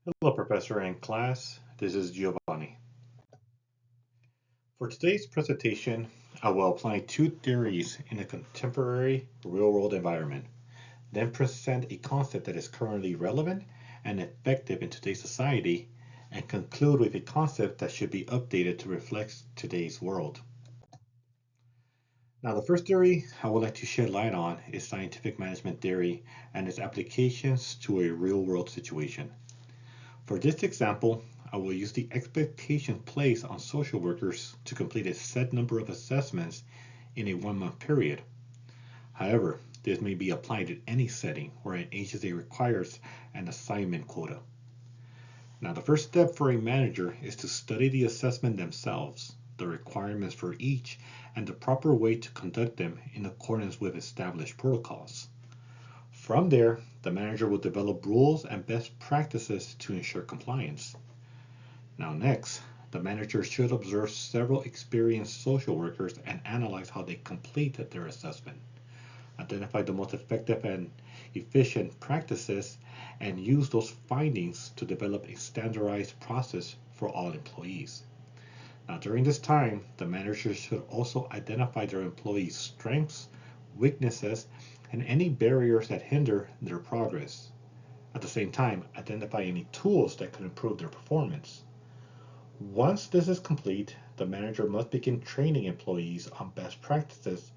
Hello, Professor and class. This is Giovanni. For today's presentation, I will apply two theories in a contemporary real-world environment, then present a concept that is currently relevant and effective in today's society, and conclude with a concept that should be updated to reflect today's world. Now, the first theory I would like to shed light on is scientific management theory and its applications to a real-world situation. For this example, I will use the expectation placed on social workers to complete a set number of assessments in a 1 month period. However, this may be applied in any setting where an agency requires an assignment quota. Now, the first step for a manager is to study the assessment themselves, the requirements for each, and the proper way to conduct them in accordance with established protocols. From there, the manager will develop rules and best practices to ensure compliance. Now next, the manager should observe several experienced social workers and analyze how they completed their assessment. Identify the most effective and efficient practices and use those findings to develop a standardized process for all employees. Now during this time, the manager should also identify their employees' strengths, weaknesses, and any barriers that hinder their progress. At the same time, identify any tools that could improve their performance. Once this is complete, the manager must begin training employees on best practices,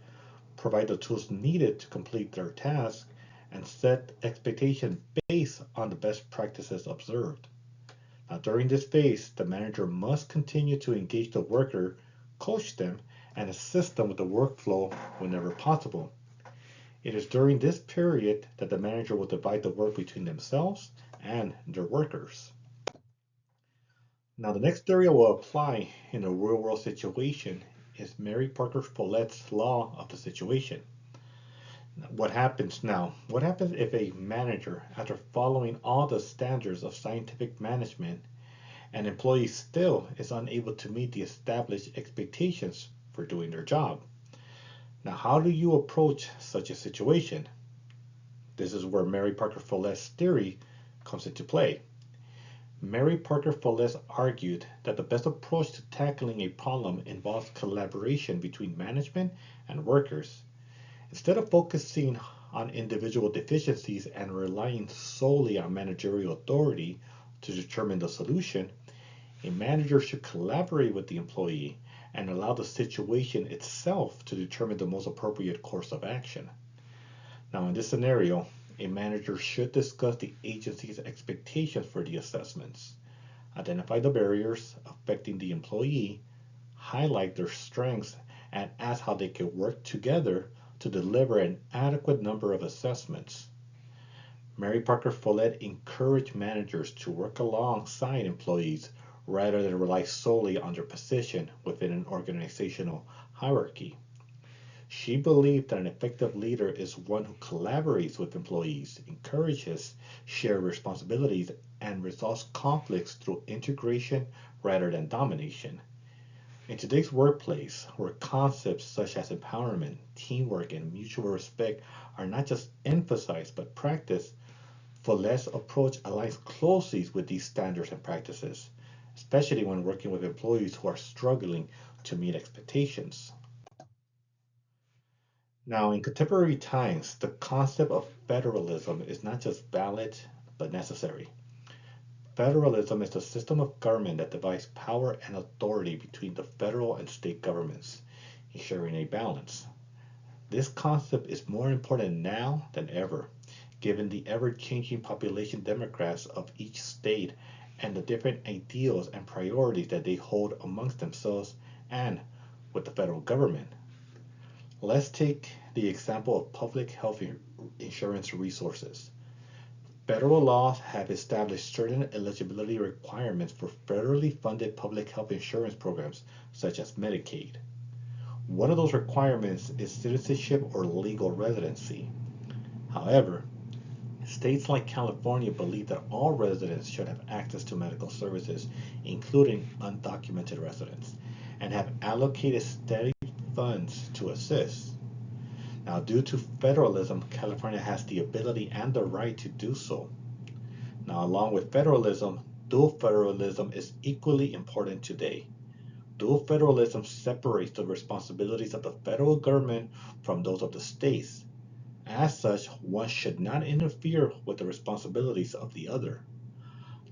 provide the tools needed to complete their tasks, and set expectations based on the best practices observed. Now, during this phase, the manager must continue to engage the worker, coach them, and assist them with the workflow whenever possible. It is during this period that the manager will divide the work between themselves and their workers. Now, the next theory I will apply in a real world situation is Mary Parker Follett's law of the situation. What happens now? What happens if a manager, after following all the standards of scientific management, an employee still is unable to meet the established expectations for doing their job? Now, how do you approach such a situation? This is where Mary Parker Follett's theory comes into play. Mary Parker Follett argued that the best approach to tackling a problem involves collaboration between management and workers. Instead of focusing on individual deficiencies and relying solely on managerial authority to determine the solution, a manager should collaborate with the employee and allow the situation itself to determine the most appropriate course of action. Now, in this scenario, a manager should discuss the agency's expectations for the assessments, identify the barriers affecting the employee, highlight their strengths, and ask how they can work together to deliver an adequate number of assessments. Mary Parker Follett encouraged managers to work alongside employees rather than rely solely on their position within an organizational hierarchy. She believed that an effective leader is one who collaborates with employees, encourages shared responsibilities, and resolves conflicts through integration rather than domination. In today's workplace, where concepts such as empowerment, teamwork, and mutual respect are not just emphasized but practiced, Follett's approach aligns closely with these standards and practices, especially when working with employees who are struggling to meet expectations. Now, in contemporary times, the concept of federalism is not just valid, but necessary. Federalism is the system of government that divides power and authority between the federal and state governments, ensuring a balance. This concept is more important now than ever, given the ever-changing population demographics of each state and the different ideals and priorities that they hold amongst themselves and with the federal government. Let's take the example of public health insurance resources. Federal laws have established certain eligibility requirements for federally funded public health insurance programs, such as Medicaid. One of those requirements is citizenship or legal residency. However, states like California believe that all residents should have access to medical services, including undocumented residents, and have allocated steady funds to assist. Now, due to federalism, California has the ability and the right to do so. Now, along with federalism, dual federalism is equally important today. Dual federalism separates the responsibilities of the federal government from those of the states. As such, one should not interfere with the responsibilities of the other.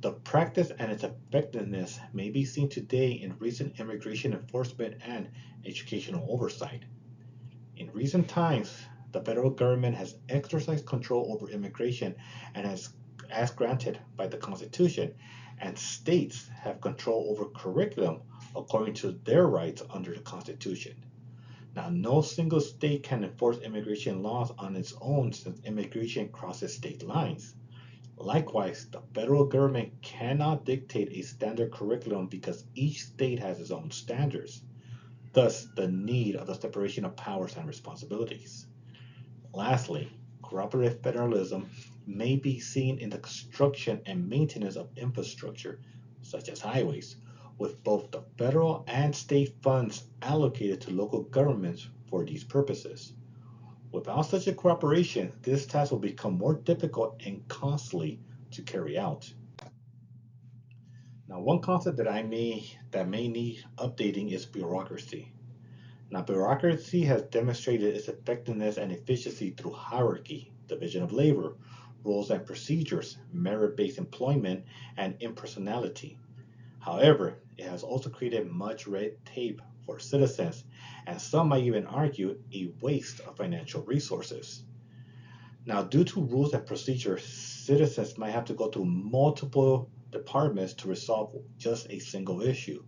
The practice and its effectiveness may be seen today in recent immigration enforcement and educational oversight. In recent times, the federal government has exercised control over immigration and as granted by the Constitution, and states have control over curriculum according to their rights under the Constitution. Now, no single state can enforce immigration laws on its own since immigration crosses state lines. Likewise, the federal government cannot dictate a standard curriculum because each state has its own standards. Thus, the need of the separation of powers and responsibilities. Lastly, cooperative federalism may be seen in the construction and maintenance of infrastructure, such as highways, with both the federal and state funds allocated to local governments for these purposes. Without such a cooperation, this task will become more difficult and costly to carry out. Now, one concept that may need updating is bureaucracy. Now, bureaucracy has demonstrated its effectiveness and efficiency through hierarchy, division of labor, rules and procedures, merit-based employment, and impersonality. However, it has also created much red tape for citizens, and some might even argue a waste of financial resources. Now, due to rules and procedures, citizens might have to go through multiple departments to resolve just a single issue.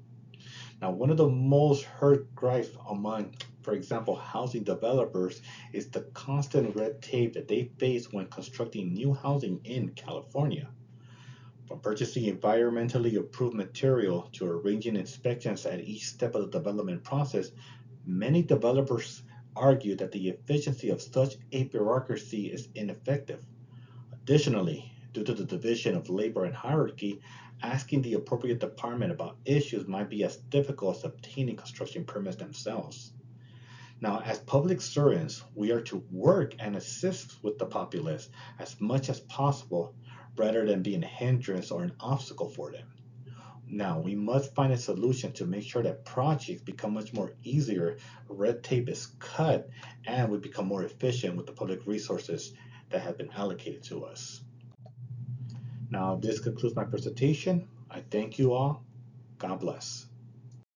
Now, one of the most heard gripes among, for example, housing developers is the constant red tape that they face when constructing new housing in California. From purchasing environmentally approved material to arranging inspections at each step of the development process, many developers argue that the efficiency of such a bureaucracy is ineffective. Additionally, due to the division of labor and hierarchy, asking the appropriate department about issues might be as difficult as obtaining construction permits themselves. Now, as public servants, we are to work and assist with the populace as much as possible rather than be a hindrance or an obstacle for them. Now, we must find a solution to make sure that projects become much more easier, red tape is cut, and we become more efficient with the public resources that have been allocated to us. Now, this concludes my presentation. I thank you all. God bless.